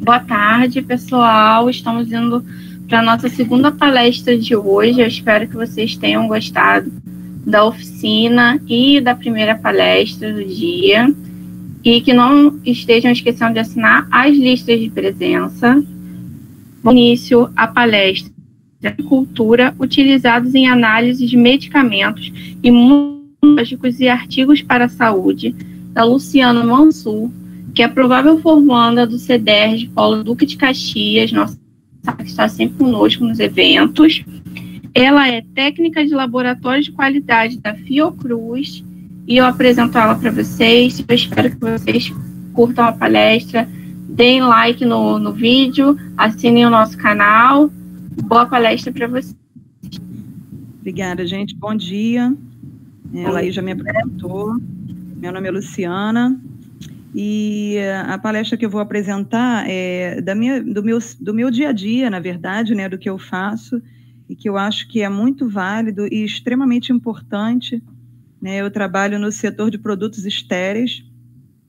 Boa tarde, pessoal. Estamos indo para a nossa segunda palestra de hoje. Eu espero que vocês tenham gostado da oficina e da primeira palestra do dia e que não estejam esquecendo de assinar as listas de presença. No início, a palestra Cultura utilizados em análise de medicamentos imunológicos e artigos para a saúde, da Luciana Mansur, que é provável formanda do CDR de Paulo Duque de Caxias, nossa que está sempre conosco nos eventos. Ela é técnica de laboratório de qualidade da Fiocruz e eu apresento ela para vocês. Eu espero que vocês curtam a palestra, deem like no vídeo, assinem o nosso canal. Boa palestra para vocês. Obrigada, gente. Bom dia. Ela aí já me apresentou. Meu nome é Luciana. E a palestra que eu vou apresentar é do meu dia a dia, na verdade, né, do que eu faço, e que eu acho que é muito válido e extremamente importante. Né? Eu trabalho no setor de produtos estéreis,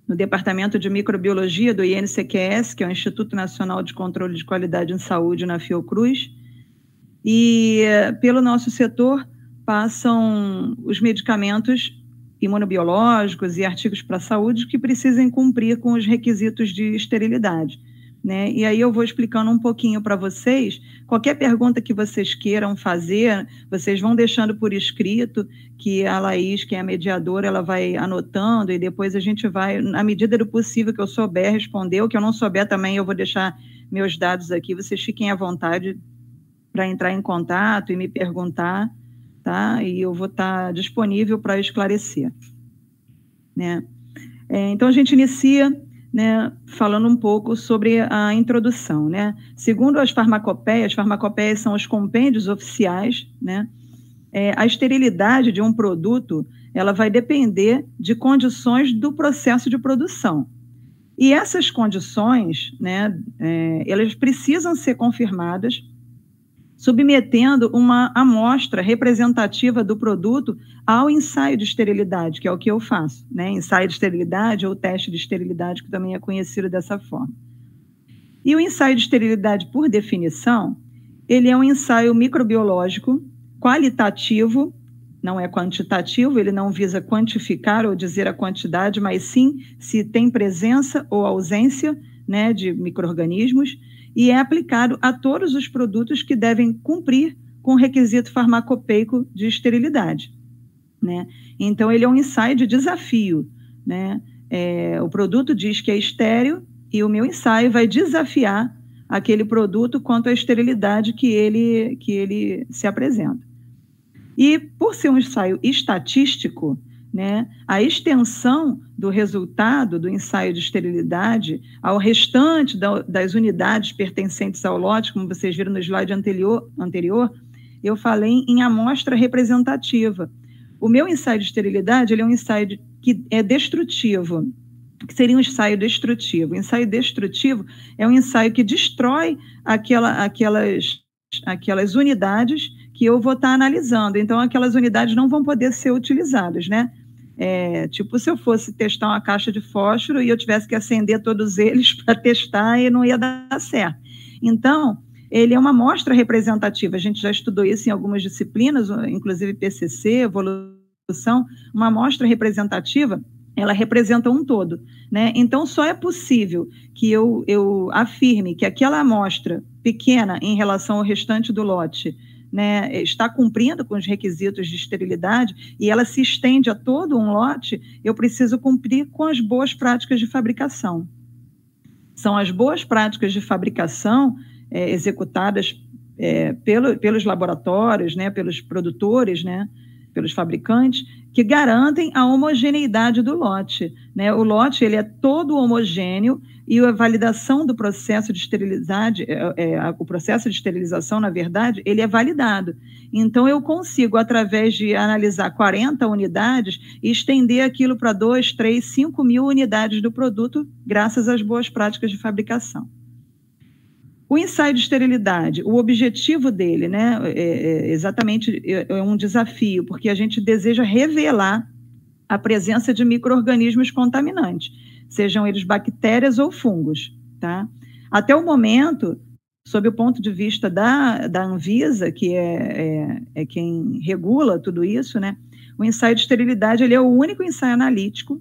no Departamento de Microbiologia do INCQS, que é o Instituto Nacional de Controle de Qualidade em Saúde, na Fiocruz, e pelo nosso setor passam os medicamentos imunobiológicos e artigos para a saúde que precisem cumprir com os requisitos de esterilidade. Né? E aí eu vou explicando um pouquinho para vocês. Qualquer pergunta que vocês queiram fazer, vocês vão deixando por escrito, que a Laís, que é a mediadora, ela vai anotando e depois a gente vai, na medida do possível que eu souber, responder. O que eu não souber também, eu vou deixar meus dados aqui. Vocês fiquem à vontade para entrar em contato e me perguntar, tá? E eu vou estar disponível para esclarecer. Né? Então, a gente inicia, né, falando um pouco sobre a introdução. Né? Segundo as farmacopeias são os compêndios oficiais, né? A esterilidade de um produto ela vai depender de condições do processo de produção. E essas condições, né, elas precisam ser confirmadas submetendo uma amostra representativa do produto ao ensaio de esterilidade, que é o que eu faço, né? Ensaio de esterilidade ou teste de esterilidade, que também é conhecido dessa forma. E o ensaio de esterilidade, por definição, ele é um ensaio microbiológico, qualitativo, não é quantitativo, ele não visa quantificar ou dizer a quantidade, mas sim se tem presença ou ausência, né, de micro-organismos, e é aplicado a todos os produtos que devem cumprir com o requisito farmacopeico de esterilidade. Né? Então, ele é um ensaio de desafio. Né? O produto diz que é estéril e o meu ensaio vai desafiar aquele produto quanto à esterilidade que ele se apresenta. E, por ser um ensaio estatístico, né, a extensão do resultado do ensaio de esterilidade ao restante das unidades pertencentes ao lote, como vocês viram no slide anterior, eu falei em amostra representativa. O meu ensaio de esterilidade ele é um ensaio que é destrutivo, que seria um ensaio destrutivo. O ensaio destrutivo é um ensaio que destrói aquelas unidades que eu vou estar analisando. Então, aquelas unidades não vão poder ser utilizadas, né? Tipo, se eu fosse testar uma caixa de fósforo e eu tivesse que acender todos eles para testar, e não ia dar certo. Então, ele é uma amostra representativa. A gente já estudou isso em algumas disciplinas, inclusive PCC, evolução. Uma amostra representativa, ela representa um todo. Né? Então, só é possível que eu afirme que aquela amostra pequena em relação ao restante do lote, né, está cumprindo com os requisitos de esterilidade e ela se estende a todo um lote, eu preciso cumprir com as boas práticas de fabricação. São as boas práticas de fabricação executadas pelos laboratórios, né, pelos produtores, né, pelos fabricantes, que garantem a homogeneidade do lote. Né? O lote ele é todo homogêneo e a validação do processo de esterilidade, o processo de esterilização, na verdade, ele é validado. Então, eu consigo, através de analisar 40 unidades, estender aquilo para 2, 3, 5 mil unidades do produto, graças às boas práticas de fabricação. O ensaio de esterilidade, o objetivo dele, né, exatamente é um desafio, porque a gente deseja revelar a presença de micro-organismos contaminantes, sejam eles bactérias ou fungos, tá? Até o momento, sob o ponto de vista da Anvisa, que é quem regula tudo isso, né, o ensaio de esterilidade ele é o único ensaio analítico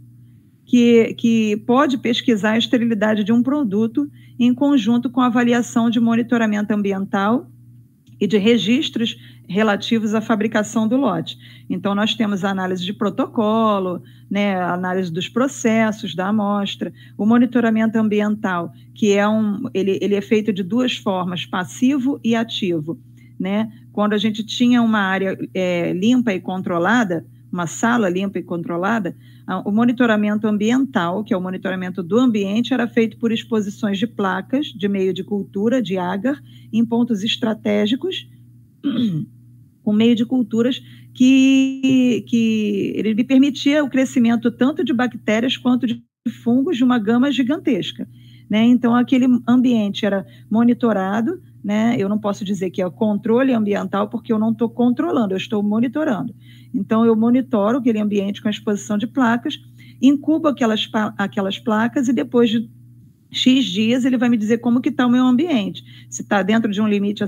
que pode pesquisar a esterilidade de um produto em conjunto com a avaliação de monitoramento ambiental e de registros relativos à fabricação do lote. Então, nós temos a análise de protocolo, né, a análise dos processos da amostra, o monitoramento ambiental, que ele é feito de duas formas, passivo e ativo, né? Quando a gente tinha uma área limpa e controlada, uma sala limpa e controlada, o monitoramento ambiental, que é o monitoramento do ambiente, era feito por exposições de placas de meio de cultura, de agar, em pontos estratégicos, com meio de culturas que ele me permitia o crescimento tanto de bactérias quanto de fungos de uma gama gigantesca, né? Então, aquele ambiente era monitorado, né? Eu não posso dizer que é o controle ambiental, porque eu não estou controlando, eu estou monitorando. Então, eu monitoro aquele ambiente com a exposição de placas, incubo aquelas placas e depois de X dias ele vai me dizer como que está o meu ambiente, se está dentro de um limite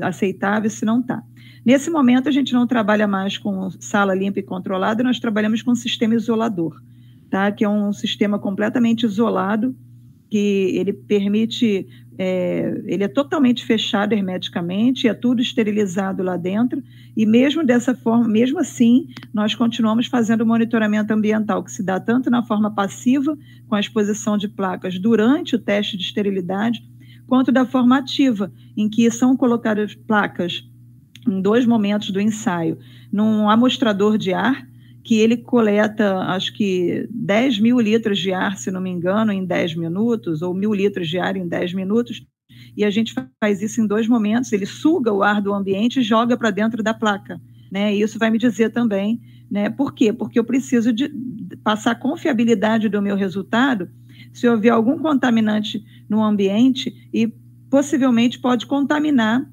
aceitável, se não está. Nesse momento, a gente não trabalha mais com sala limpa e controlada, nós trabalhamos com sistema isolador, tá? Que é um sistema completamente isolado, que ele permite, ele é totalmente fechado hermeticamente, é tudo esterilizado lá dentro, e mesmo dessa forma, mesmo assim, nós continuamos fazendo o monitoramento ambiental, que se dá tanto na forma passiva, com a exposição de placas durante o teste de esterilidade, quanto da forma ativa, em que são colocadas placas em 2 momentos do ensaio, num amostrador de ar, que ele coleta, acho que 10 mil litros de ar, se não me engano, em 10 minutos, ou 1.000 litros de ar em 10 minutos, e a gente faz isso em 2 momentos, ele suga o ar do ambiente e joga para dentro da placa, né? E isso vai me dizer também, né? Por quê? Porque eu preciso de passar a confiabilidade do meu resultado, se houver algum contaminante no ambiente, e possivelmente pode contaminar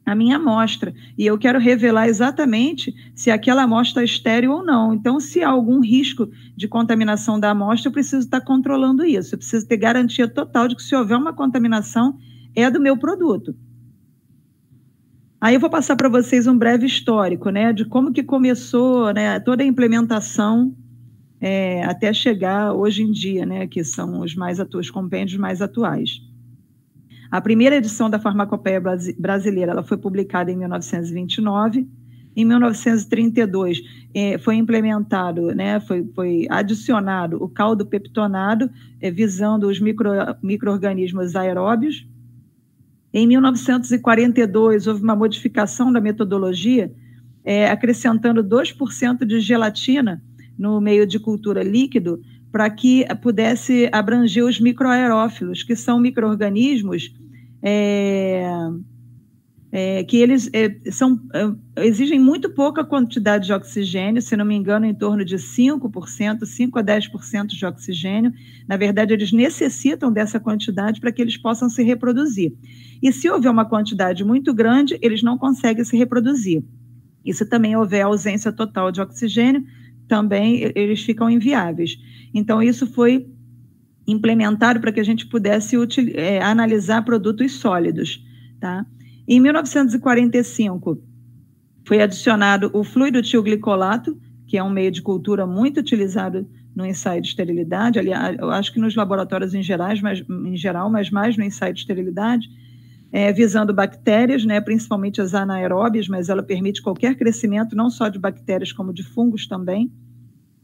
a minha amostra, e eu quero revelar exatamente se aquela amostra é estéril ou não. Então, se há algum risco de contaminação da amostra, eu preciso estar controlando isso, eu preciso ter garantia total de que, se houver uma contaminação, é do meu produto. Aí eu vou passar para vocês um breve histórico, né, de como que começou, né, toda a implementação até chegar hoje em dia, né, que são os compêndios mais atuais. A primeira edição da Farmacopeia Brasileira ela foi publicada em 1929. Em 1932, foi implementado, né, foi adicionado o caldo peptonado, visando os micro-organismos aeróbios. Em 1942, houve uma modificação da metodologia, acrescentando 2% de gelatina no meio de cultura líquido, para que pudesse abranger os microaerófilos, que são micro-organismos que eles exigem muito pouca quantidade de oxigênio, se não me engano, em torno de 5%, 5 a 10% de oxigênio. Na verdade, eles necessitam dessa quantidade para que eles possam se reproduzir. E se houver uma quantidade muito grande, eles não conseguem se reproduzir. E se também houver ausência total de oxigênio, também eles ficam inviáveis. Então, isso foi implementado para que a gente pudesse analisar produtos sólidos, tá? Em 1945, foi adicionado o fluido tioglicolato, que é um meio de cultura muito utilizado no ensaio de esterilidade, aliás, eu acho que nos laboratórios em geral, mas mais no ensaio de esterilidade, visando bactérias, né, principalmente as anaeróbias, mas ela permite qualquer crescimento, não só de bactérias, como de fungos também.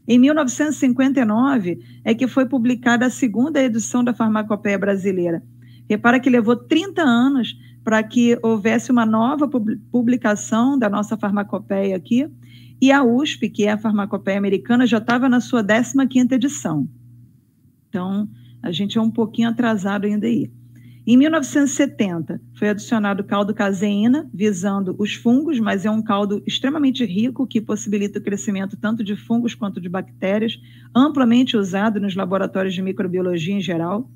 Em 1959, é que foi publicada a segunda edição da Farmacopeia Brasileira. Repara que levou 30 anos para que houvesse uma nova publicação da nossa farmacopeia aqui, e a USP, que é a Farmacopeia Americana, já estava na sua 15ª edição. Então, a gente é um pouquinho atrasado ainda aí. Em 1970, foi adicionado caldo caseína, visando os fungos, mas é um caldo extremamente rico, que possibilita o crescimento tanto de fungos quanto de bactérias, amplamente usado nos laboratórios de microbiologia em geral.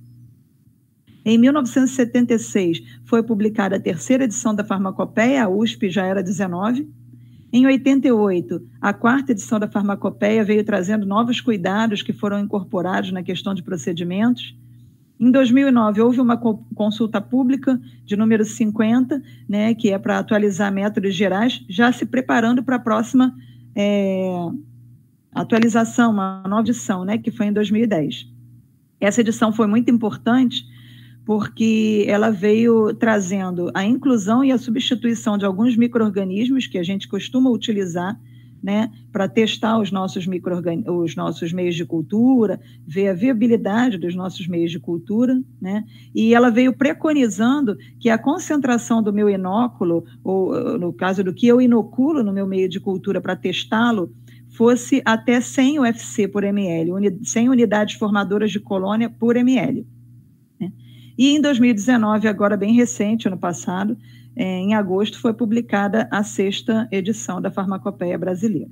Em 1976, foi publicada a 3ª edição da Farmacopeia, a USP já era 19. Em 88, a 4ª edição da Farmacopeia veio trazendo novos cuidados que foram incorporados na questão de procedimentos. Em 2009, houve uma consulta pública de número 50, né, que é para atualizar métodos gerais, já se preparando para a próxima atualização, uma nova edição, né, que foi em 2010. Essa edição foi muito importante porque ela veio trazendo a inclusão e a substituição de alguns micro-organismos que a gente costuma utilizar, né, para testar os nossos meios de cultura, ver a viabilidade dos nossos meios de cultura, né, e ela veio preconizando que a concentração do meu inóculo, ou no caso do que eu inoculo no meu meio de cultura para testá-lo, fosse até 100 UFC por ml, 100 unidades formadoras de colônia por ml. Né? E em 2019, agora bem recente, ano passado, em agosto, foi publicada a 6ª edição da Farmacopeia Brasileira.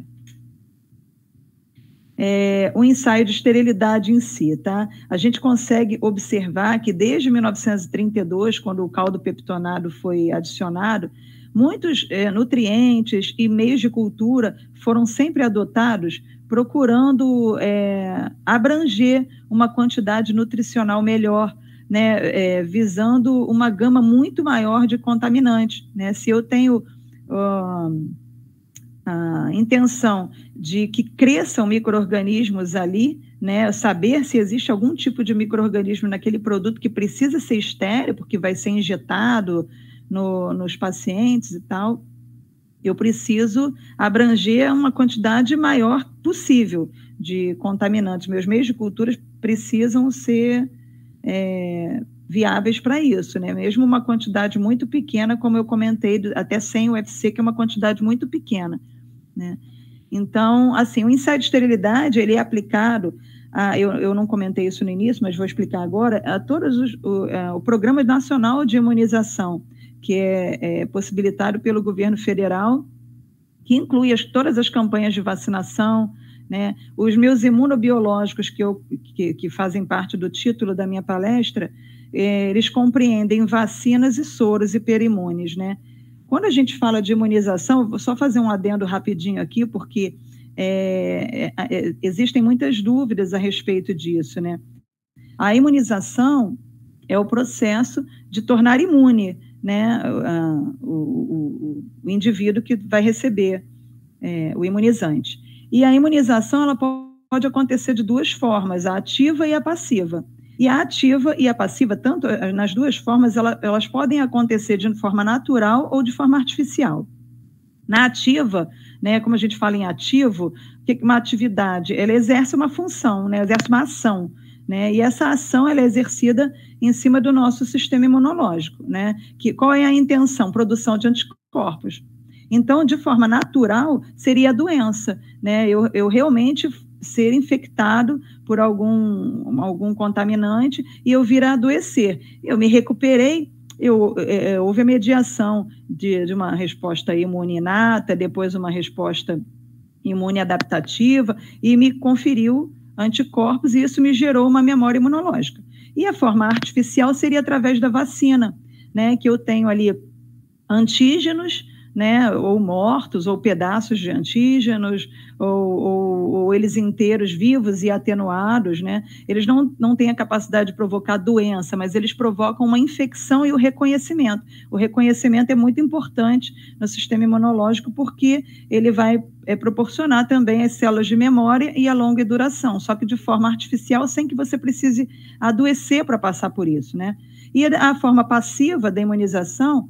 O ensaio de esterilidade em si, tá? A gente consegue observar que desde 1932, quando o caldo peptonado foi adicionado, muitos nutrientes e meios de cultura foram sempre adotados procurando abranger uma quantidade nutricional melhor, né, visando uma gama muito maior de contaminantes. Né? Se eu tenho a intenção de que cresçam micro-organismos ali, né, saber se existe algum tipo de micro-organismo naquele produto que precisa ser estéril, porque vai ser injetado nos pacientes e tal, eu preciso abranger uma quantidade maior possível de contaminantes. Meus meios de cultura precisam ser viáveis para isso, né? Mesmo uma quantidade muito pequena, como eu comentei, até 100 UFC, que é uma quantidade muito pequena, né? Então, assim, o ensaio de esterilidade, ele é aplicado, eu não comentei isso no início, mas vou explicar agora, a todos o Programa Nacional de Imunização, que é possibilitado pelo governo federal, que inclui todas as campanhas de vacinação, né? Os meus imunobiológicos, que fazem parte do título da minha palestra, eles compreendem vacinas e soros hiperimunes, né? Quando a gente fala de imunização, vou só fazer um adendo rapidinho aqui, porque existem muitas dúvidas a respeito disso, né? A imunização é o processo de tornar imune, né, o indivíduo que vai receber o imunizante. E a imunização ela pode acontecer de duas formas, a ativa e a passiva. E a ativa e a passiva, tanto nas duas formas, elas podem acontecer de forma natural ou de forma artificial. Na ativa, né, como a gente fala em ativo, uma atividade, ela exerce uma função, né, exerce uma ação, né, e essa ação ela é exercida em cima do nosso sistema imunológico, né, qual é a intenção? Produção de anticorpos. Então, de forma natural, seria a doença, né, eu realmente ser infectado por algum contaminante e eu vir a adoecer. Eu me recuperei, houve a mediação de uma resposta imune inata, depois uma resposta imune adaptativa, e me conferiu anticorpos, e isso me gerou uma memória imunológica. E a forma artificial seria através da vacina, né, que eu tenho ali antígenos, né, ou mortos, ou pedaços de antígenos, ou eles inteiros, vivos e atenuados, né? Eles não têm a capacidade de provocar doença, mas eles provocam uma infecção e o reconhecimento. O reconhecimento é muito importante no sistema imunológico, porque ele vai proporcionar também as células de memória e a longa duração, só que de forma artificial, sem que você precise adoecer para passar por isso, né? E a forma passiva da imunização,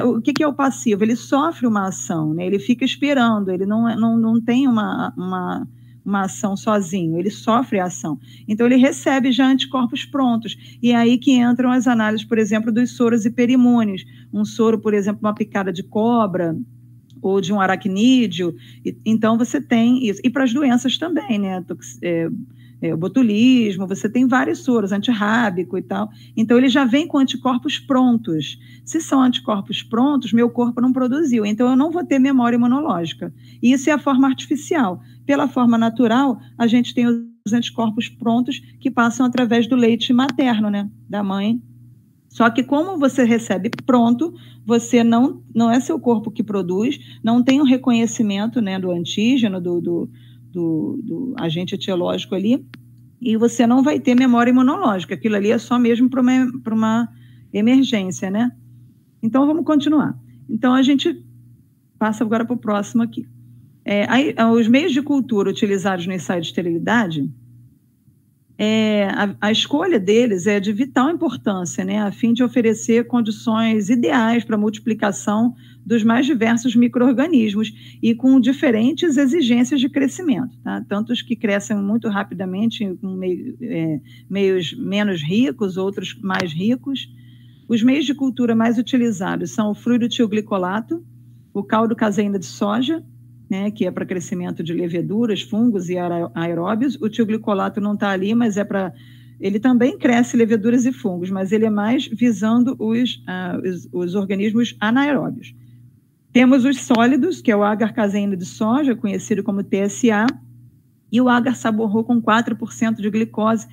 o que é o passivo? Ele sofre uma ação, né? Ele fica esperando, ele não tem uma ação sozinho, ele sofre a ação. Então, ele recebe já anticorpos prontos. E é aí que entram as análises, por exemplo, dos soros hiperimunes. Um soro, por exemplo, uma picada de cobra ou de um aracnídeo. Então, você tem isso. E para as doenças também, né? O botulismo, você tem vários soros, antirrábico e tal. Então, ele já vem com anticorpos prontos. Se são anticorpos prontos, meu corpo não produziu. Então, eu não vou ter memória imunológica. E isso é a forma artificial. Pela forma natural, a gente tem os anticorpos prontos que passam através do leite materno, né, da mãe. Só que como você recebe pronto, você não é seu corpo que produz, não tem um reconhecimento, né, do antígeno, do agente etiológico ali, e você não vai ter memória imunológica. Aquilo ali é só mesmo para uma emergência, né? Então, vamos continuar. Então, a gente passa agora para o próximo aqui. Os meios de cultura utilizados no ensaio de esterilidade, a escolha deles é de vital importância, né, a fim de oferecer condições ideais para a multiplicação dos mais diversos micro-organismos e com diferentes exigências de crescimento, tá? Tanto os que crescem muito rapidamente com meios menos ricos, outros mais ricos. Os meios de cultura mais utilizados são o fluidotioglicolato, o caldo caseína de soja, né, que é para crescimento de leveduras, fungos e aeróbios. O tioglicolato não está ali, mas ele também cresce leveduras e fungos, mas ele é mais visando os organismos anaeróbios. Temos os sólidos, que é o agar caseína de soja, conhecido como TSA, e o agar saborro com 4% de glicose,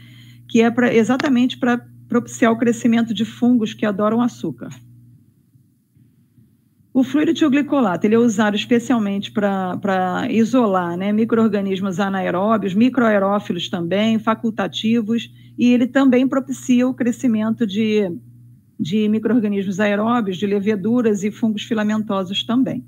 que é exatamente para propiciar o crescimento de fungos que adoram açúcar. O fluidotioglicolato, ele é usado especialmente para isolar, né, micro-organismos anaeróbios, microaerófilos também, facultativos, e ele também propicia o crescimento de micro-organismos aeróbios, de leveduras e fungos filamentosos também.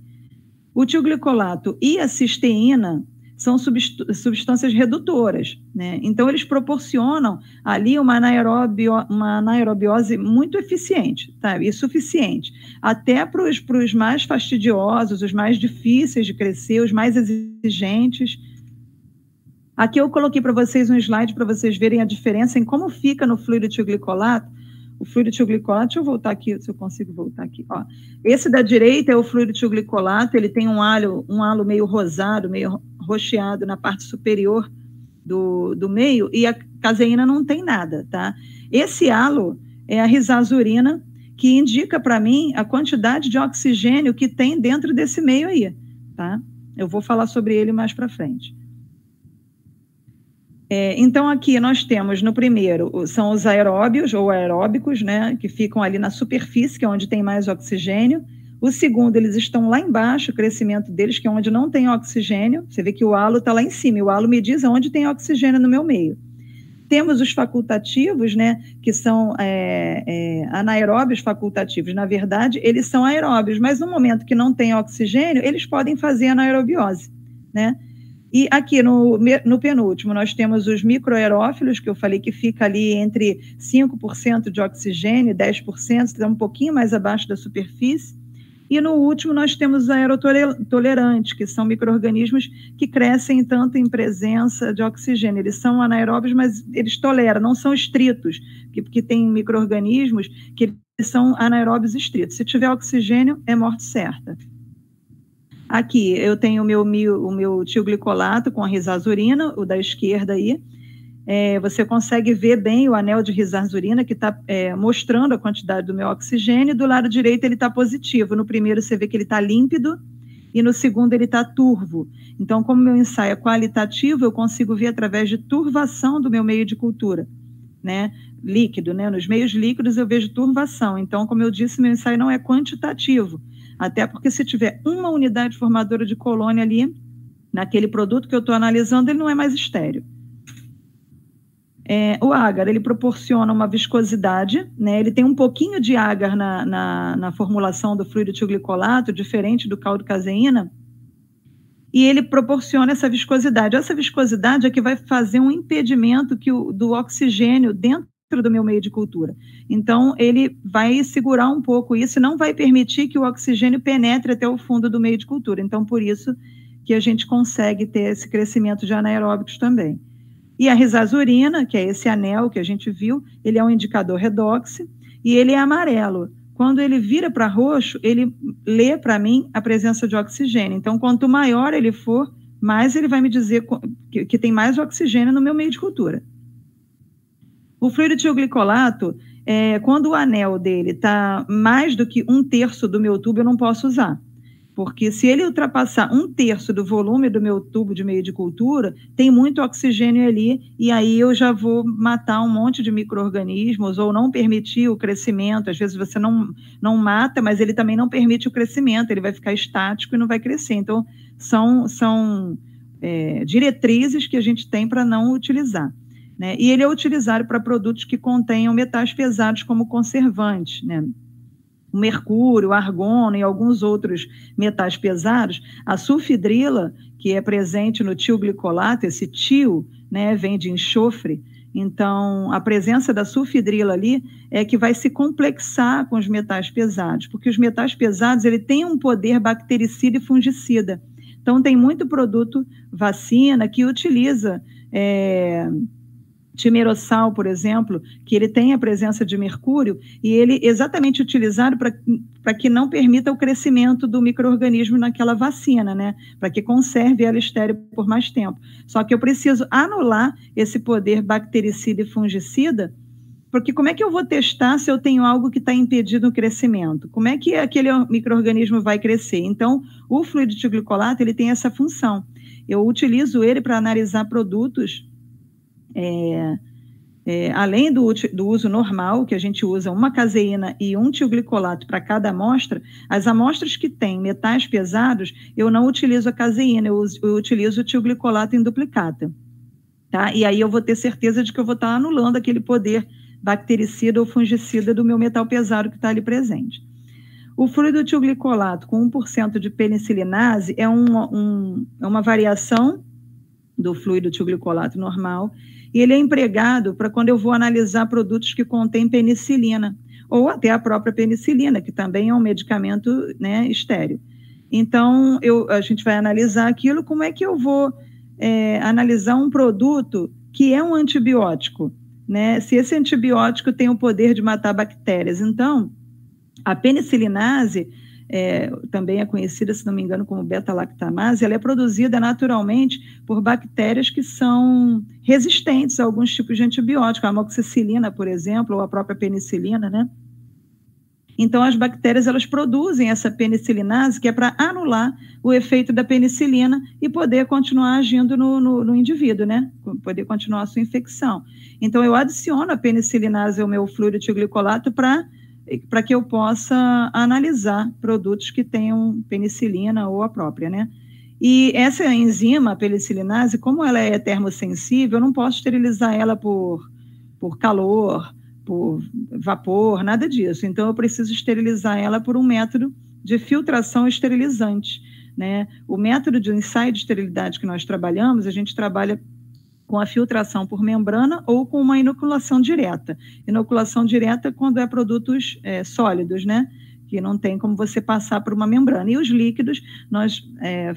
O tioglicolato e a cisteína são substâncias redutoras, né? Então, eles proporcionam ali uma anaerobiose muito eficiente, tá? E suficiente, até para os mais fastidiosos, os mais difíceis de crescer, os mais exigentes. Aqui eu coloquei para vocês um slide para vocês verem a diferença em como fica no fluidotioglicolato. O fluidotioglicolato, deixa eu voltar aqui, se eu consigo voltar aqui. Ó, esse da direita é o fluidotioglicolato, ele tem um halo meio rosado, meio rocheado na parte superior do meio, e a caseína não tem nada, tá? Esse halo é a rizazurina, que indica para mim a quantidade de oxigênio que tem dentro desse meio aí, tá? Eu vou falar sobre ele mais para frente. Então, aqui nós temos, no primeiro, são os aeróbios ou aeróbicos, né, que ficam ali na superfície, que é onde tem mais oxigênio. O segundo, eles estão lá embaixo, o crescimento deles, que é onde não tem oxigênio. Você vê que o halo está lá em cima, e o halo me diz onde tem oxigênio no meu meio. Temos os facultativos, né, que são anaeróbios facultativos. Na verdade, eles são aeróbios, mas no momento que não tem oxigênio, eles podem fazer anaerobiose, né? E aqui no penúltimo, nós temos os microaerófilos, que eu falei que fica ali entre 5% de oxigênio e 10%, está um pouquinho mais abaixo da superfície. E no último, nós temos os aerotolerantes, que são micro-organismos que crescem tanto em presença de oxigênio. Eles são anaeróbios, mas eles toleram, não são estritos, porque tem micro-organismos que eles são anaeróbios estritos. Se tiver oxigênio, é morte certa. Aqui eu tenho o meu tioglicolato com a rizazurina, o da esquerda aí. Você consegue ver bem o anel de rizazurina que está mostrando a quantidade do meu oxigênio. Do lado direito ele está positivo. No primeiro você vê que ele está límpido e no segundo ele está turvo. Então, como meu ensaio é qualitativo, eu consigo ver através de turvação do meu meio de cultura, né? Líquido, né? Nos meios líquidos eu vejo turvação. Então, como eu disse, meu ensaio não é quantitativo. Até porque se tiver uma unidade formadora de colônia ali, naquele produto que eu estou analisando, ele não é mais estéril. O agar, ele proporciona uma viscosidade, né? Ele tem um pouquinho de agar na formulação do fluidotioglicolato, diferente do caldo caseína, e ele proporciona essa viscosidade. Essa viscosidade é que vai fazer um impedimento do oxigênio dentro do meu meio de cultura. Então, ele vai segurar um pouco isso e não vai permitir que o oxigênio penetre até o fundo do meio de cultura. Então, por isso que a gente consegue ter esse crescimento de anaeróbicos também. E a rizazurina, que é esse anel que a gente viu, ele é um indicador redox e ele é amarelo. Quando ele vira para roxo, ele lê para mim a presença de oxigênio. Então, quanto maior ele for, mais ele vai me dizer que tem mais oxigênio no meu meio de cultura. O fluidotioglicolato, quando o anel dele está mais do que 1/3 do meu tubo, eu não posso usar. Porque se ele ultrapassar 1/3 do volume do meu tubo de meio de cultura, tem muito oxigênio ali, e aí eu já vou matar um monte de micro-organismos ou não permitir o crescimento. Às vezes você não mata, mas ele também não permite o crescimento, ele vai ficar estático e não vai crescer. Então, são diretrizes que a gente tem para não utilizar, né? E ele é utilizado para produtos que contenham metais pesados como conservantes, né? O mercúrio, o argono e alguns outros metais pesados. A sulfidrila, que é presente no tioglicolato, esse tio, né, vem de enxofre. Então, a presença da sulfidrila ali é que vai se complexar com os metais pesados, porque os metais pesados ele tem um poder bactericida e fungicida. Então, tem muito produto vacina que utiliza timerossal, por exemplo, que ele tem a presença de mercúrio e ele exatamente utilizado para que não permita o crescimento do micro-organismo naquela vacina, né? Para que conserve ela estéril por mais tempo. Só que eu preciso anular esse poder bactericida e fungicida, porque como é que eu vou testar se eu tenho algo que está impedindo o crescimento? Como é que aquele micro-organismo vai crescer? Então, o fluido tioglicolato, ele tem essa função. Eu utilizo ele para analisar produtos além do uso normal, que a gente usa uma caseína e um tioglicolato para cada amostra, as amostras que têm metais pesados, eu não utilizo a caseína, eu utilizo o tioglicolato em duplicata. Tá? E aí eu vou ter certeza de que eu vou estar anulando aquele poder bactericida ou fungicida do meu metal pesado que está ali presente. O fluido tioglicolato com 1% de penicilinase é uma variação do fluido tioglicolato normal, e ele é empregado para quando eu vou analisar produtos que contêm penicilina, ou até a própria penicilina, que também é um medicamento, né, estéril. Então, a gente vai analisar aquilo, como é que eu vou analisar um produto que é um antibiótico, né? Se esse antibiótico tem o poder de matar bactérias. Então, a penicilinase, também é conhecida, se não me engano, como beta-lactamase, ela é produzida naturalmente por bactérias que são resistentes a alguns tipos de antibiótico, a amoxicilina, por exemplo, ou a própria penicilina, né? Então, as bactérias, elas produzem essa penicilinase, que é para anular o efeito da penicilina e poder continuar agindo no indivíduo, né? Poder continuar a sua infecção. Então, eu adiciono a penicilinase ao meu fluido tioglicolato para que eu possa analisar produtos que tenham penicilina ou a própria, né? E essa enzima, a penicilinase, como ela é termossensível, eu não posso esterilizar ela por calor, por vapor, nada disso. Então, eu preciso esterilizar ela por um método de filtração esterilizante, né? O método de ensaio de esterilidade que nós trabalhamos, a gente trabalha com a filtração por membrana ou com uma inoculação direta. Inoculação direta quando é produtos sólidos, né? Que não tem como você passar por uma membrana. E os líquidos, nós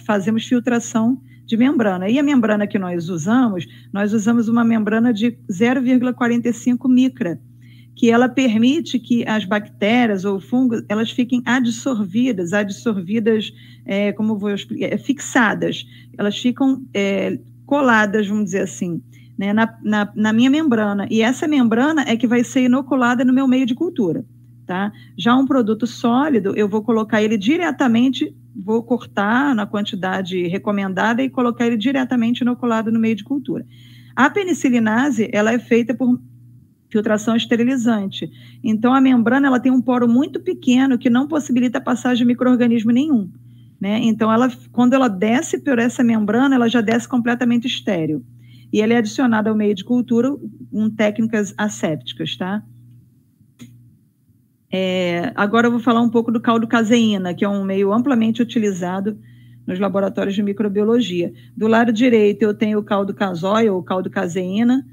fazemos filtração de membrana. E a membrana que nós usamos uma membrana de 0,45 micra, que ela permite que as bactérias ou fungos, elas fiquem adsorvidas, como eu vou explicar, fixadas. Elas ficam coladas, vamos dizer assim, né, na minha membrana. E essa membrana é que vai ser inoculada no meu meio de cultura, tá? Já um produto sólido, eu vou colocar ele diretamente, vou cortar na quantidade recomendada e colocar ele diretamente inoculado no meio de cultura. A penicilinase, ela é feita por filtração esterilizante. Então, a membrana, ela tem um poro muito pequeno que não possibilita a passagem de micro-organismo nenhum, né? Então, quando ela desce por essa membrana, ela já desce completamente estéril. E ela é adicionada ao meio de cultura com técnicas assépticas, tá? Agora eu vou falar um pouco do caldo caseína, que é um meio amplamente utilizado nos laboratórios de microbiologia. Do lado direito, eu tenho o caldo casóia, ou caldo caseína,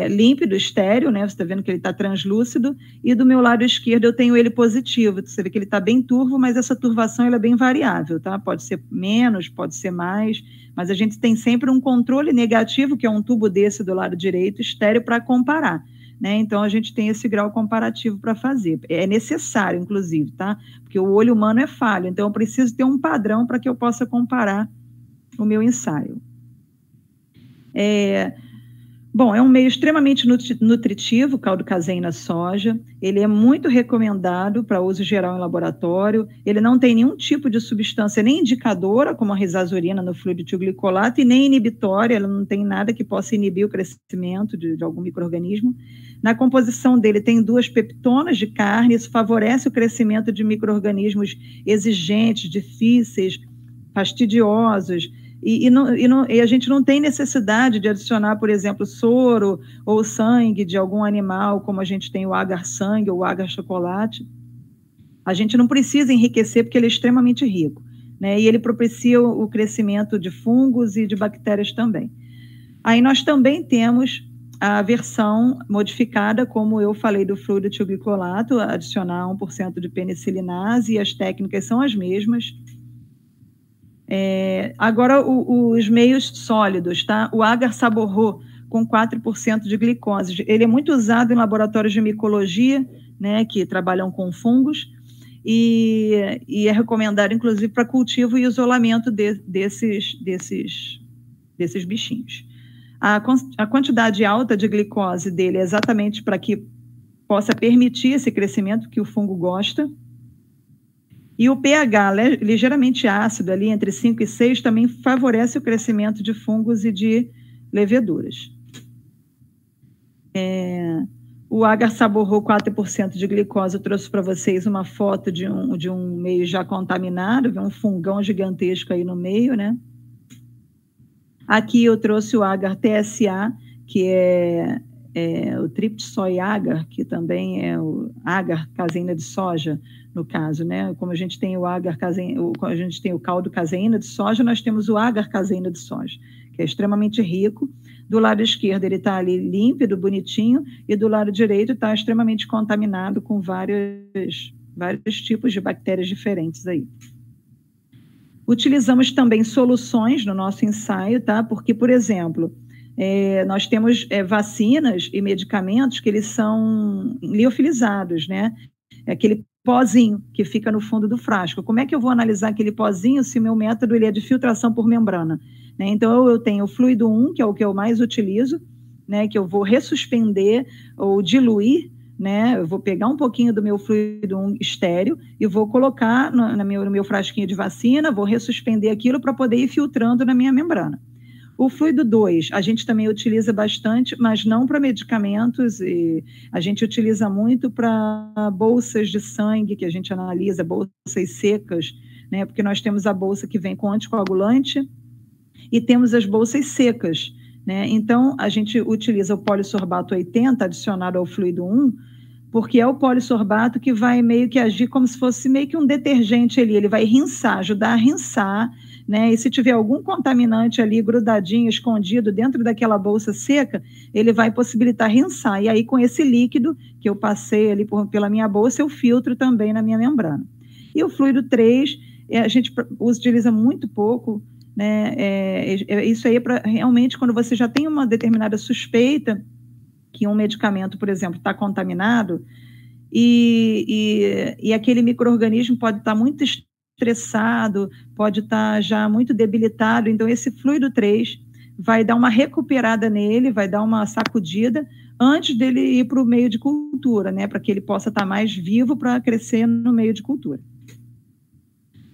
límpido, estéreo, né? Você está vendo que ele está translúcido, e do meu lado esquerdo eu tenho ele positivo, você vê que ele está bem turvo, mas essa turvação ela é bem variável, tá? Pode ser menos, pode ser mais, mas a gente tem sempre um controle negativo, que é um tubo desse do lado direito, estéreo, para comparar, né? Então a gente tem esse grau comparativo para fazer, é necessário, inclusive, tá? Porque o olho humano é falho, então eu preciso ter um padrão para que eu possa comparar o meu ensaio. Bom, é um meio extremamente nutritivo, o caldo caseína soja. Ele é muito recomendado para uso geral em laboratório. Ele não tem nenhum tipo de substância nem indicadora, como a risazurina no fluido tioglicolato, e nem inibitória. Ela não tem nada que possa inibir o crescimento de algum micro-organismo. Na composição dele tem 2 peptonas de carne. Isso favorece o crescimento de micro-organismos exigentes, difíceis, fastidiosos, E a gente não tem necessidade de adicionar, por exemplo, soro ou sangue de algum animal, como a gente tem o agar-sangue ou o agar-chocolate. A gente não precisa enriquecer porque ele é extremamente rico, né? E ele propicia o crescimento de fungos e de bactérias também. Aí nós também temos a versão modificada, como eu falei, do fluido tilglicolato, adicionar 1% de penicilinase, e as técnicas são as mesmas. Agora, os meios sólidos, tá? O agar-saborro, com 4% de glicose, ele é muito usado em laboratórios de micologia, né, que trabalham com fungos, e é recomendado, inclusive, para cultivo e isolamento desses bichinhos. A quantidade alta de glicose dele é exatamente para que possa permitir esse crescimento que o fungo gosta. E o pH ligeiramente ácido, ali entre 5 e 6, também favorece o crescimento de fungos e de leveduras. O agar-saborro, 4% de glicose, eu trouxe para vocês uma foto de um meio já contaminado, um fungão gigantesco aí no meio, né? Aqui eu trouxe o agar-TSA, que é o triptsoy agar, que também é o agar-caseína de soja, no caso, né? Como a gente tem a gente tem o caldo caseína de soja, nós temos o agar-caseína de soja, que é extremamente rico. Do lado esquerdo ele está ali límpido, bonitinho, e do lado direito está extremamente contaminado com vários tipos de bactérias diferentes aí. Utilizamos também soluções no nosso ensaio, tá? Porque, por exemplo, nós temos vacinas e medicamentos que eles são liofilizados, né? É aquele pozinho que fica no fundo do frasco. Como é que eu vou analisar aquele pozinho se o meu método ele é de filtração por membrana? Né? Então, eu tenho o fluido 1, que é o que eu mais utilizo, né? Que eu vou ressuspender ou diluir, né? Eu vou pegar um pouquinho do meu fluido 1 estéreo e vou colocar no meu frasquinho de vacina, vou ressuspender aquilo para poder ir filtrando na minha membrana. O fluido 2, a gente também utiliza bastante, mas não para medicamentos, e a gente utiliza muito para bolsas de sangue, que a gente analisa, bolsas secas, né? Porque nós temos a bolsa que vem com anticoagulante e temos as bolsas secas, né? Então, a gente utiliza o polissorbato 80 adicionado ao fluido 1, porque é o polissorbato que vai meio que agir como se fosse meio que um detergente ali, ele vai rinçar, ajudar a rinçar, né? E se tiver algum contaminante ali grudadinho, escondido dentro daquela bolsa seca, ele vai possibilitar rinçar. E aí, com esse líquido que eu passei ali pela minha bolsa, eu filtro também na minha membrana. E o fluido 3, a gente utiliza muito pouco, né? Isso aí é para realmente quando você já tem uma determinada suspeita que um medicamento, por exemplo, está contaminado e aquele micro-organismo pode estar muito estressado, pode estar já muito debilitado, então esse fluido 3 vai dar uma recuperada nele, vai dar uma sacudida antes dele ir para o meio de cultura, né, para que ele possa estar mais vivo para crescer no meio de cultura.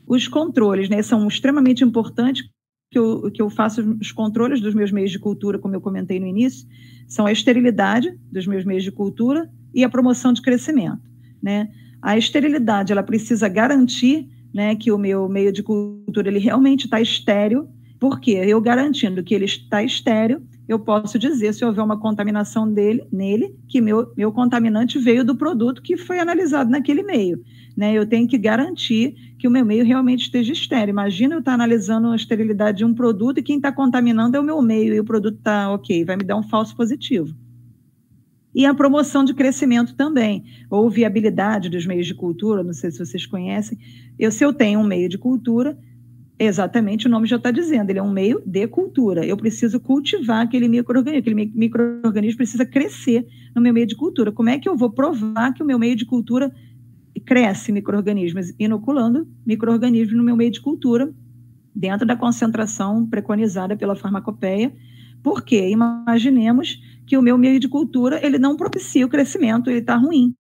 Os controles, né, são extremamente importantes, que eu faço os controles dos meus meios de cultura, como eu comentei no início, são a esterilidade dos meus meios de cultura e a promoção de crescimento, né? A esterilidade, ela precisa garantir, né, que o meu meio de cultura ele realmente está estéril, porque eu garantindo que ele está estéril, eu posso dizer, se houver uma contaminação nele, que meu contaminante veio do produto que foi analisado naquele meio, né? Eu tenho que garantir que o meu meio realmente esteja estéril. Imagina eu estar analisando a esterilidade de um produto e quem está contaminando é o meu meio e o produto está ok, vai me dar um falso positivo. E a promoção de crescimento também, ou viabilidade dos meios de cultura, não sei se vocês conhecem. Se eu tenho um meio de cultura, exatamente o nome já está dizendo, ele é um meio de cultura. Eu preciso cultivar aquele micro-organismo precisa crescer no meu meio de cultura. Como é que eu vou provar que o meu meio de cultura cresce micro-organismos? Inoculando micro-organismos no meu meio de cultura, dentro da concentração preconizada pela farmacopeia, porque imaginemos que o meu meio de cultura ele não propicia o crescimento, ele está ruim,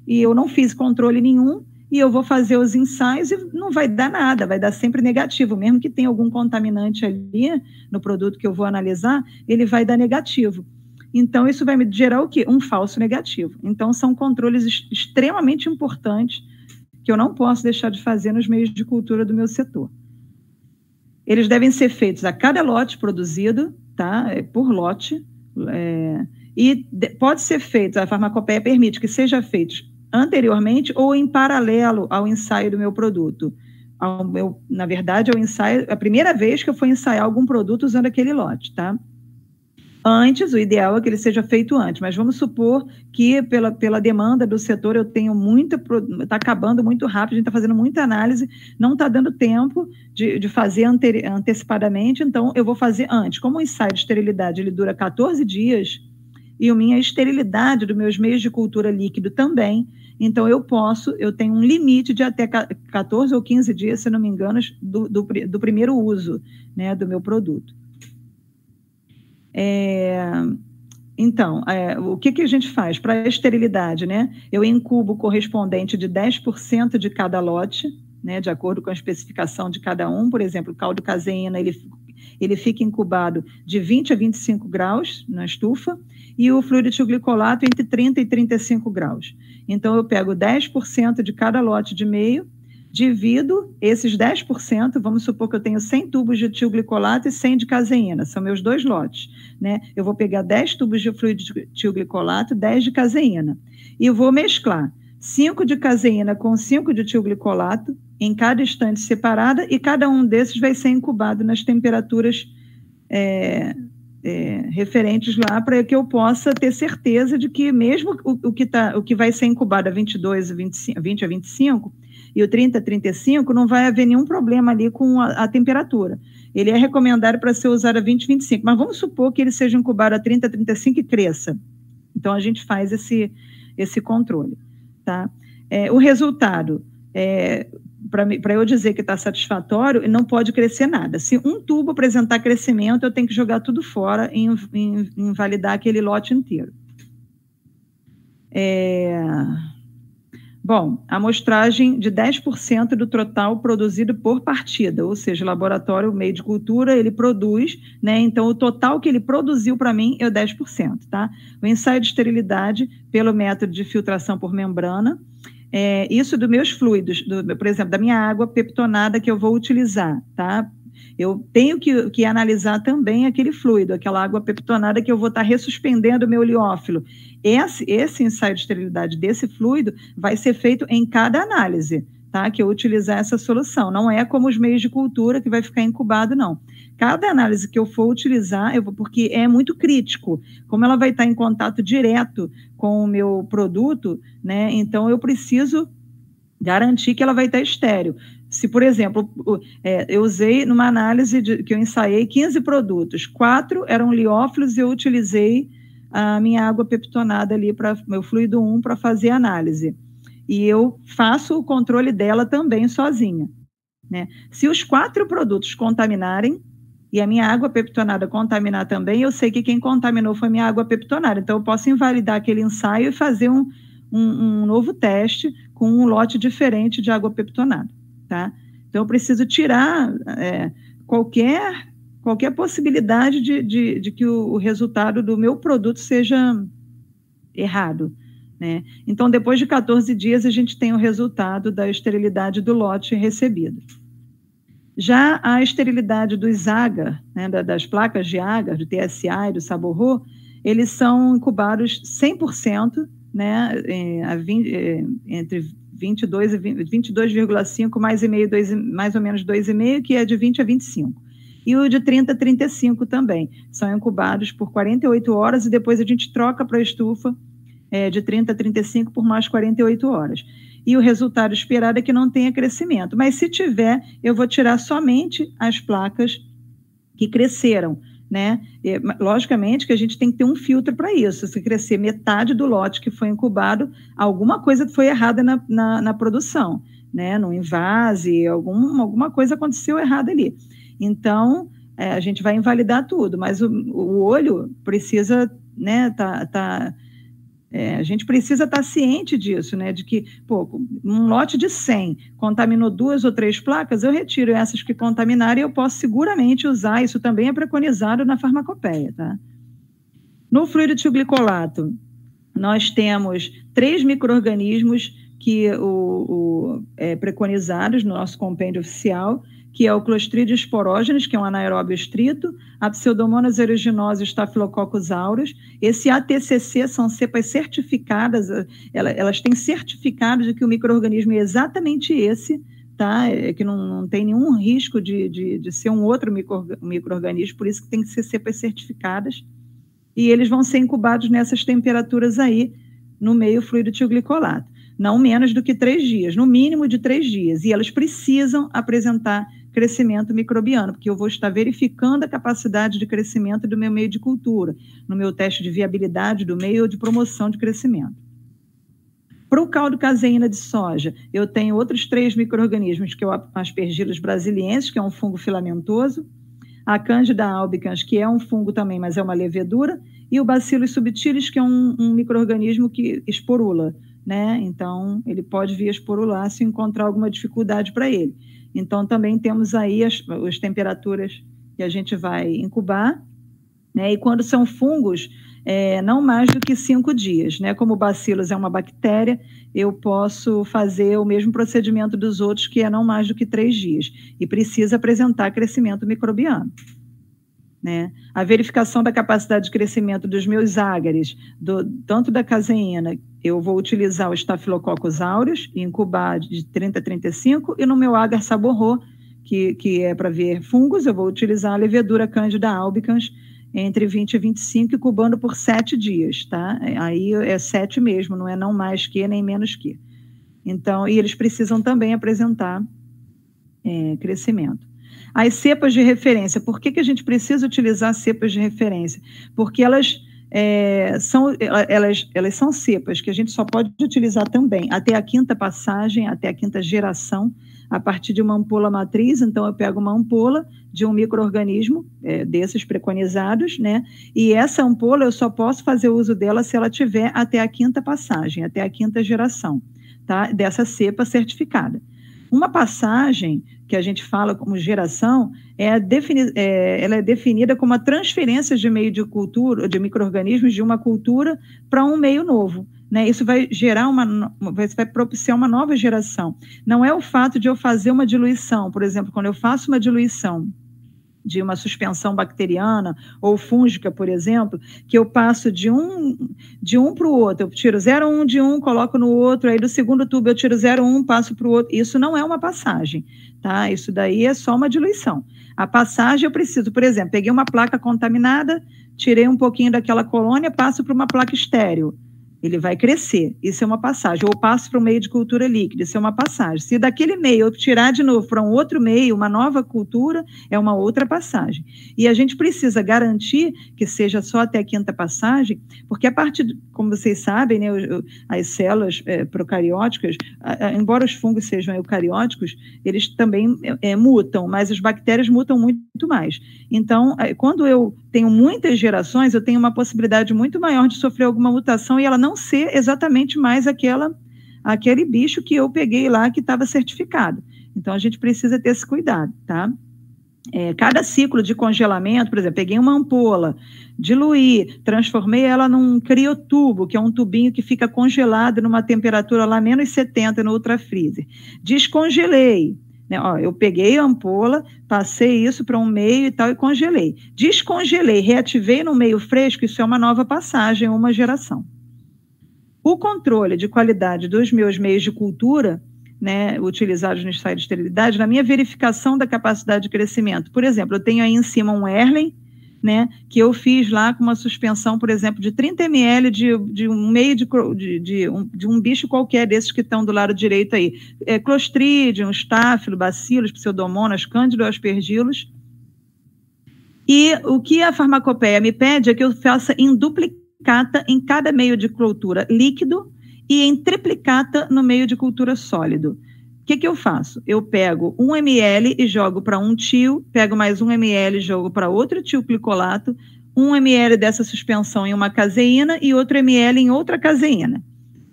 e eu não fiz controle nenhum, e eu vou fazer os ensaios e não vai dar nada, vai dar sempre negativo, mesmo que tenha algum contaminante ali no produto que eu vou analisar, ele vai dar negativo. Então, isso vai me gerar o quê? Um falso negativo. Então, são controles extremamente importantes que eu não posso deixar de fazer nos meios de cultura do meu setor. Eles devem ser feitos a cada lote produzido, tá? Por lote, e pode ser feito, a farmacopeia permite que seja feito anteriormente ou em paralelo ao ensaio do meu produto. Na verdade, ao ensaio, a primeira vez que eu for ensaiar algum produto usando aquele lote, tá? Antes, o ideal é que ele seja feito antes, mas vamos supor que pela demanda do setor eu tenho está acabando muito rápido, a gente está fazendo muita análise, não está dando tempo de fazer antecipadamente, então eu vou fazer antes. Como o ensaio de esterilidade ele dura 14 dias, e a minha esterilidade dos meus meios de cultura líquido também, então eu tenho um limite de até 14 ou 15 dias, se não me engano, do primeiro uso, né, do meu produto. Então, o que a gente faz? Para a esterilidade, né? Eu incubo o correspondente de 10% de cada lote, né, de acordo com a especificação de cada um. Por exemplo, o caldo caseína, ele fica incubado de 20 a 25 graus na estufa, e o fluido etilglicolato entre 30 e 35 graus. Então, eu pego 10% de cada lote de meio, divido esses 10%, vamos supor que eu tenho 100 tubos de etilglicolato e 100 de caseína, são meus 2 lotes, né? Eu vou pegar 10 tubos de fluido de etilglicolato, 10 de caseína, e eu vou mesclar 5 de caseína com 5 de etilglicolato em cada estante separada, e cada um desses vai ser incubado nas temperaturas referentes lá, para que eu possa ter certeza de que mesmo o que vai ser incubado a 22, 20 a 25 e o 30 a 35, não vai haver nenhum problema ali com a temperatura. Ele é recomendado para ser usado a 20 a 25, mas vamos supor que ele seja incubado a 30 a 35 e cresça. Então, a gente faz esse controle, tá? O resultado, para eu dizer que está satisfatório, não pode crescer nada. Se um tubo apresentar crescimento, eu tenho que jogar tudo fora e invalidar aquele lote inteiro. Bom, amostragem de 10% do total produzido por partida, ou seja, o laboratório, o meio de cultura, ele produz, né? Então, o total que ele produziu para mim é o 10%, tá? O ensaio de esterilidade pelo método de filtração por membrana, isso dos meus fluidos, por exemplo, da minha água peptonada que eu vou utilizar, tá? Eu tenho que analisar também aquele fluido, aquela água peptonada que eu vou estar ressuspendendo o meu oleófilo. Esse ensaio de esterilidade desse fluido vai ser feito em cada análise, tá? Que eu utilizar essa solução. Não é como os meios de cultura que vai ficar incubado, não. Cada análise que eu for utilizar, porque é muito crítico, como ela vai estar em contato direto com o meu produto, né? Então, eu preciso garantir que ela vai estar estéril. Se, por exemplo, eu usei numa análise que eu ensaiei 15 produtos, 4 eram liófilos e eu utilizei a minha água peptonada ali, para meu fluido 1, para fazer a análise. E eu faço o controle dela também sozinha, né? Se os 4 produtos contaminarem e a minha água peptonada contaminar também, eu sei que quem contaminou foi a minha água peptonada. Então, eu posso invalidar aquele ensaio e fazer um novo teste com um lote diferente de água peptonada, tá? Então, eu preciso tirar qualquer possibilidade de que o resultado do meu produto seja errado, né? Então, depois de 14 dias, a gente tem o resultado da esterilidade do lote recebido. Já a esterilidade dos agar, né, das placas de agar, do TSA e do Saborô, eles são incubados 100%, né, entre 22 e 22,5 mais ou menos 2,5, que é de 20 a 25. E o de 30 a 35 também. São incubados por 48 horas e depois a gente troca para a estufa de 30 a 35 por mais 48 horas. E o resultado esperado é que não tenha crescimento. Mas se tiver, eu vou tirar somente as placas que cresceram, né? Logicamente que a gente tem que ter um filtro para isso. Se crescer metade do lote que foi incubado, alguma coisa foi errada na produção, né? No invase, alguma coisa aconteceu errada ali. Então, a gente vai invalidar tudo, mas o olho precisa, né, a gente precisa estar ciente disso, né, de que, um lote de 100 contaminou 2 ou 3 placas, eu retiro essas que contaminaram e eu posso seguramente usar, isso também é preconizado na farmacopeia, tá? No fluido etilglicolato, nós temos 3 micro-organismos que preconizados no nosso compêndio oficial, que é o Clostridium sporógenes, que é um anaeróbio estrito, a Pseudomonas aeruginosa e Staphylococcus aureus. Esse ATCC são cepas certificadas, elas têm certificado de que o micro-organismo é exatamente esse, tá? Que não tem nenhum risco de ser um outro micro-organismo, por isso que tem que ser cepas certificadas, e eles vão ser incubados nessas temperaturas aí, no meio fluido tioglicolato, não menos do que 3 dias, no mínimo de 3 dias, e elas precisam apresentar crescimento microbiano, porque eu vou estar verificando a capacidade de crescimento do meu meio de cultura, no meu teste de viabilidade do meio ou de promoção de crescimento. Para o caldo caseína de soja, eu tenho outros 3 micro-organismos, que é o Aspergillus brasiliensis, que é um fungo filamentoso, a Candida albicans, que é um fungo também, mas é uma levedura, e o Bacillus subtilis, que é um micro-organismo que esporula, né? Então, ele pode vir esporular se encontrar alguma dificuldade para ele. Então, também temos aí as temperaturas que a gente vai incubar, né? E quando são fungos, não mais do que 5 dias, né? Como o Bacillus é uma bactéria, eu posso fazer o mesmo procedimento dos outros, que é não mais do que 3 dias, e precisa apresentar crescimento microbiano, né? A verificação da capacidade de crescimento dos meus ágares, tanto da caseína, eu vou utilizar o Staphylococcus aureus e incubar de 30 a 35, e no meu agar saborro, que é para ver fungos, eu vou utilizar a levedura Candida albicans entre 20 e 25, incubando por 7 dias, tá? Aí é 7 mesmo, não é não mais que, nem menos que. Então, e eles precisam também apresentar crescimento. As cepas de referência, por que a gente precisa utilizar cepas de referência? Porque elas são cepas que a gente só pode utilizar também até a 5ª passagem, até a 5ª geração, a partir de uma ampola matriz. Então, eu pego uma ampola de um micro-organismo desses preconizados, né? E essa ampola eu só posso fazer uso dela se ela tiver até a 5ª passagem, até a 5ª geração, tá? Dessa cepa certificada. Uma passagem, que a gente fala como geração, ela é definida como a transferência de meio de cultura, de micro-organismos de uma cultura para um meio novo, né? Isso vai gerar vai propiciar uma nova geração. Não é o fato de eu fazer uma diluição, por exemplo, quando eu faço uma diluição de uma suspensão bacteriana ou fúngica, por exemplo, que eu passo de um para o outro, eu tiro 0,1 de um, coloco no outro, aí do segundo tubo eu tiro 0,1, passo para o outro. Isso não é uma passagem, tá? Isso daí é só uma diluição. A passagem eu preciso, por exemplo, peguei uma placa contaminada, tirei um pouquinho daquela colônia, passo para uma placa estéril. Ele vai crescer, isso é uma passagem. Ou passo para um meio de cultura líquida, isso é uma passagem. Se daquele meio eu tirar de novo para um outro meio, uma nova cultura, é uma outra passagem. E a gente precisa garantir que seja só até a 5ª passagem, porque a partir, como vocês sabem, né, as células procarióticas, embora os fungos sejam eucarióticos, eles também mutam, mas as bactérias mutam muito mais. Então, quando eu tenho muitas gerações, eu tenho uma possibilidade muito maior de sofrer alguma mutação e ela não ser exatamente mais aquele bicho que eu peguei lá que estava certificado. Então, a gente precisa ter esse cuidado, tá? Cada ciclo de congelamento, por exemplo, peguei uma ampola, diluí, transformei ela num criotubo, que é um tubinho que fica congelado numa temperatura lá menos 70 no ultrafreezer. Descongelei. Né? Ó, eu peguei a ampola, passei isso para um meio e tal e congelei. Descongelei, reativei no meio fresco, isso é uma nova passagem, uma geração. O controle de qualidade dos meus meios de cultura, né, utilizados no ensaio de esterilidade, na minha verificação da capacidade de crescimento, por exemplo, eu tenho aí em cima um Erlen, né, que eu fiz lá com uma suspensão, por exemplo, de 30 ml de um meio de um bicho qualquer desses que estão do lado direito aí. Clostridium, Staphylo, Bacillus, Pseudomonas, Candida, Aspergillus. E o que a farmacopeia me pede é que eu faça em duplicata em cada meio de cultura líquido e em triplicata no meio de cultura sólido. O que eu faço? Eu pego 1 ml e jogo para um tio, pego mais 1 ml e jogo para outro tioglicolato, 1 ml dessa suspensão em uma caseína e outro ml em outra caseína.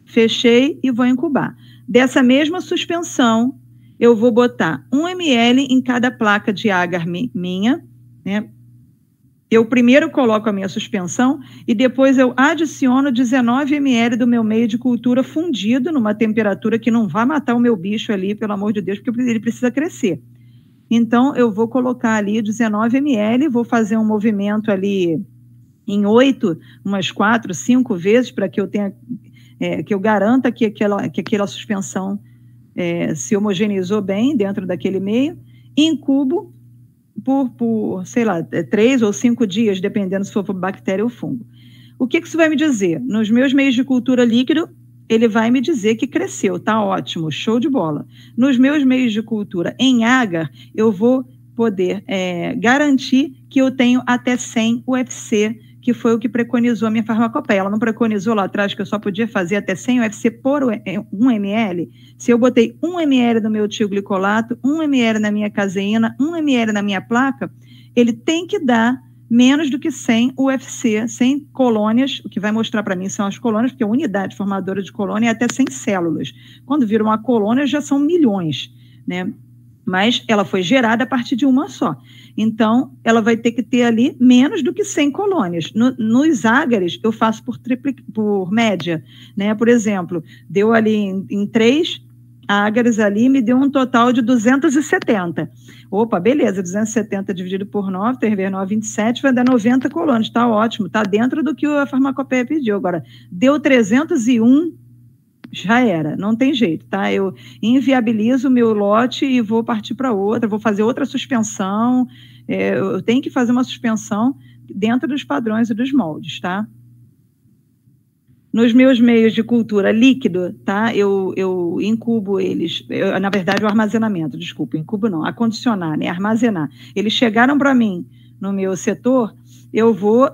Fechei e vou incubar. Dessa mesma suspensão, eu vou botar 1 ml em cada placa de agar minha, né? eu primeiro coloco a minha suspensão e depois eu adiciono 19 ml do meu meio de cultura fundido numa temperatura que não vai matar o meu bicho ali, pelo amor de Deus, porque ele precisa crescer. Então, eu vou colocar ali 19 ml, vou fazer um movimento ali em 8, umas 4, 5 vezes, para que eu tenha, que eu garanta que aquela suspensão se homogeneizou bem dentro daquele meio, e incubo por, sei lá, 3 ou 5 dias, dependendo se for por bactéria ou fungo. O que isso vai me dizer? Nos meus meios de cultura líquido, ele vai me dizer que cresceu, tá ótimo, show de bola. Nos meus meios de cultura em agar, eu vou poder garantir que eu tenho até 100 UFC, que foi o que preconizou a minha farmacopeia. Ela não preconizou lá atrás que eu só podia fazer até 100 UFC por 1 ml? Se eu botei 1 ml no meu tioglicolato, 1 ml na minha caseína, 1 ml na minha placa, ele tem que dar menos do que 100 UFC, 100 colônias. O que vai mostrar para mim são as colônias, porque a unidade formadora de colônia é até 100 células. Quando vira uma colônia, já são milhões, né? Mas ela foi gerada a partir de uma só. Então, ela vai ter que ter ali menos do que 100 colônias. Nos ágares, eu faço por média, né? Por exemplo, deu ali em 3 ágares ali, me deu um total de 270. Opa, beleza, 270 dividido por 9, 3 vezes 9, 27, vai dar 90 colônias, tá ótimo, tá dentro do que a farmacopeia pediu. Agora, deu 301, já era, não tem jeito, tá? Eu inviabilizo o meu lote e vou partir para outra, vou fazer outra suspensão, eu tenho que fazer uma suspensão dentro dos padrões e dos moldes, tá? Nos meus meios de cultura líquido, tá? Eu incubo eles, na verdade o armazenamento, desculpa, incubo não, acondicionar, né? Armazenar. Eles chegaram para mim no meu setor, eu vou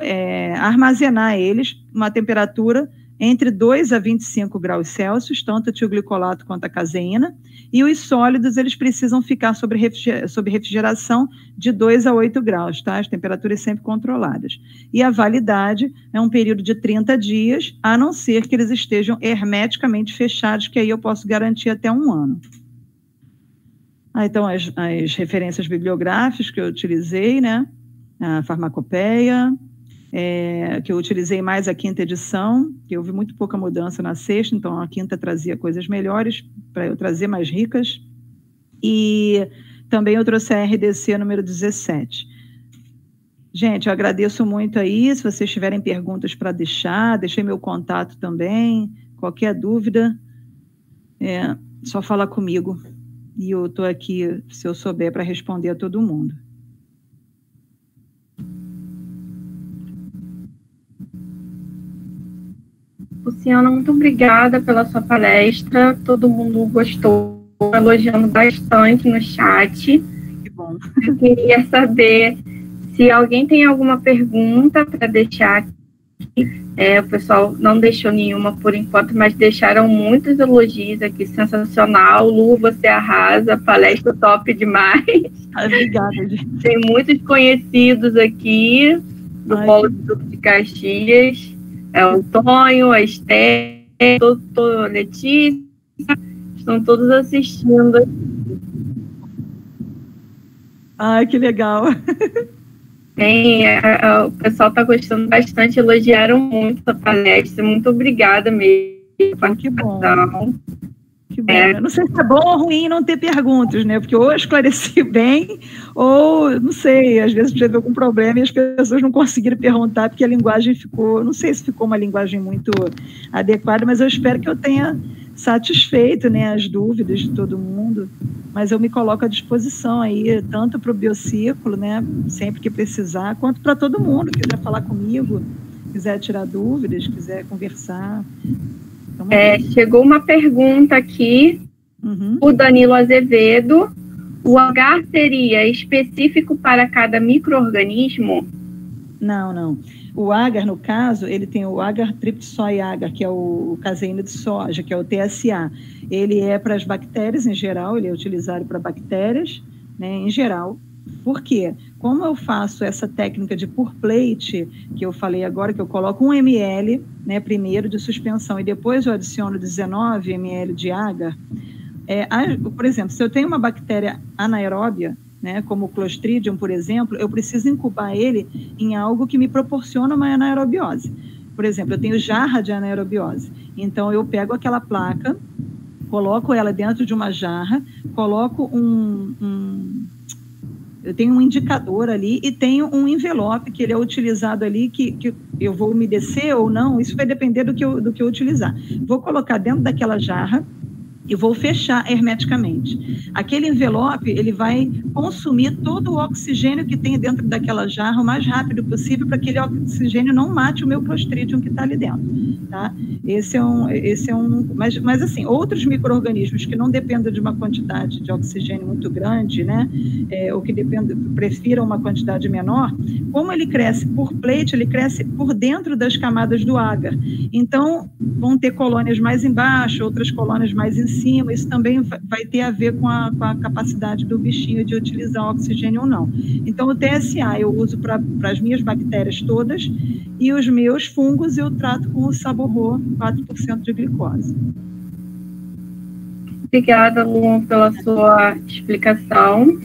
armazenar eles numa temperatura entre 2 a 25 graus Celsius, tanto o tioglicolato quanto a caseína, e os sólidos, eles precisam ficar sob refrigeração de 2 a 8 graus, tá? As temperaturas sempre controladas. E a validade é um período de 30 dias, a não ser que eles estejam hermeticamente fechados, que aí eu posso garantir até 1 ano. Então, as referências bibliográficas que eu utilizei, né? A farmacopeia, que eu utilizei mais a 5ª edição, que houve muito pouca mudança na 6ª, então a 5ª trazia coisas melhores, para eu trazer mais ricas, e também eu trouxe a RDC número 17. Gente, eu agradeço muito aí, se vocês tiverem perguntas para deixei meu contato também, qualquer dúvida, só falar comigo, e eu estou aqui, se eu souber, para responder a todo mundo. Luciana, muito obrigada pela sua palestra. Todo mundo gostou, elogiando bastante no chat. Que bom. Eu queria saber se alguém tem alguma pergunta para deixar aqui. O pessoal não deixou nenhuma por enquanto, mas deixaram muitos elogios aqui. Sensacional. Lu, você arrasa. Palestra top demais. Obrigada, gente. Tem muitos conhecidos aqui do Polo de Duque de Caxias. O Tonho, a Esther, a Letícia, estão todos assistindo. Ai, que legal. O pessoal está gostando bastante, elogiaram muito a palestra. Muito obrigada mesmo. Que bom. Que bom. Eu não sei se é bom ou ruim não ter perguntas, né? Porque ou eu esclareci bem, ou, não sei, às vezes teve algum problema e as pessoas não conseguiram perguntar, porque a linguagem ficou, não sei se ficou uma linguagem muito adequada, mas eu espero que eu tenha satisfeito, né, as dúvidas de todo mundo, mas eu me coloco à disposição aí, tanto para o Biociclo, né, sempre que precisar, quanto para todo mundo, quiser falar comigo, quiser tirar dúvidas, quiser conversar. Chegou uma pergunta aqui, o Danilo Azevedo. O agar seria específico para cada micro-organismo? Não. O agar, no caso, ele tem o agar tripsoy agar, que é o caseína de soja, que é o TSA. Ele é para as bactérias em geral, ele é utilizado para bactérias, né, em geral. Por quê? Como eu faço essa técnica de pour plate, que eu falei agora, que eu coloco 1 ml, né, primeiro de suspensão, e depois eu adiciono 19 ml de agar, por exemplo, se eu tenho uma bactéria anaeróbia, né, como o Clostridium, por exemplo, eu preciso incubar ele em algo que me proporciona uma anaerobiose. Por exemplo, eu tenho jarra de anaerobiose. Então, eu pego aquela placa, coloco ela dentro de uma jarra, coloco eu tenho um indicador ali e tenho um envelope que ele é utilizado ali, que eu vou umedecer ou não, isso vai depender do que eu utilizar. Vou colocar dentro daquela jarra e vou fechar hermeticamente. Aquele envelope, ele vai consumir todo o oxigênio que tem dentro daquela jarra o mais rápido possível, para que aquele oxigênio não mate o meu Clostridium que está ali dentro, tá? Mas assim, outros micro-organismos que não dependam de uma quantidade de oxigênio muito grande, né, ou que prefiram uma quantidade menor, como ele cresce por plate, ele cresce por dentro das camadas do agar. Então, vão ter colônias mais embaixo, outras colônias mais em cima, isso também vai ter a ver com a capacidade do bichinho de utilizar o oxigênio ou não. Então, o TSA eu uso para as minhas bactérias todas, e os meus fungos eu trato com o Saborro, 4% de glicose. Obrigada, Lu, pela sua explicação.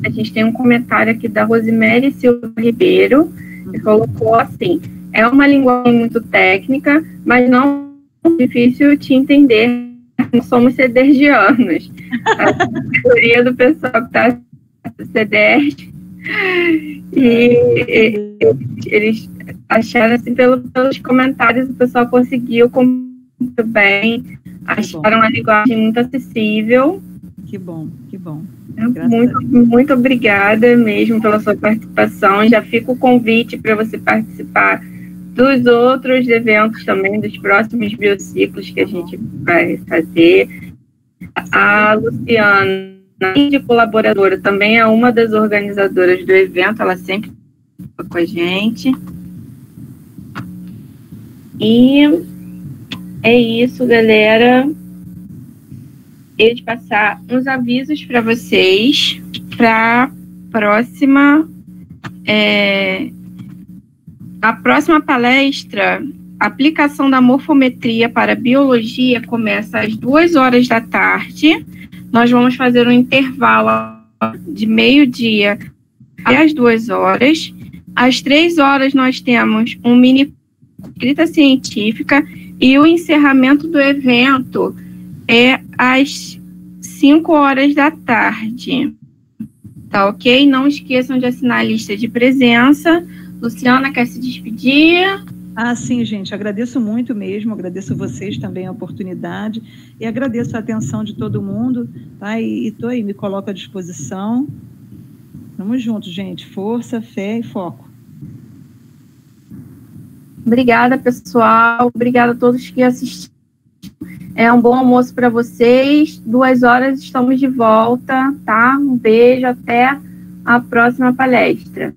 A gente tem um comentário aqui da Rosemary Silva Ribeiro, que colocou assim: é uma linguagem muito técnica, mas não é difícil de entender. Não somos cedergianos. A maioria do pessoal que está CDR, e eles acharam, assim, pelos comentários, o pessoal conseguiu muito bem, acharam a linguagem muito acessível. Que bom, que bom. Muito obrigada mesmo pela sua participação. Já fica o convite para você participar dos outros eventos também, dos próximos biociclos que a gente vai fazer. A Luciana, de colaboradora, também é uma das organizadoras do evento, ela sempre está com a gente. E é isso, galera. Eu de passar uns avisos para vocês para a próxima palestra. A aplicação da morfometria para biologia começa às 2h da tarde. Nós vamos fazer um intervalo de meio-dia às 2h. Às 3h nós temos um mini escrita científica, e o encerramento do evento é às 5h da tarde. Tá ok? Não esqueçam de assinar a lista de presença. Luciana, quer se despedir? Sim, gente, agradeço muito mesmo, agradeço vocês também a oportunidade, e agradeço a atenção de todo mundo, tá? E estou aí, me coloco à disposição. Vamos juntos, gente. Força, fé e foco. Obrigada, pessoal. Obrigada a todos que assistiram. Um bom almoço para vocês. 2h estamos de volta, tá? Um beijo, até a próxima palestra.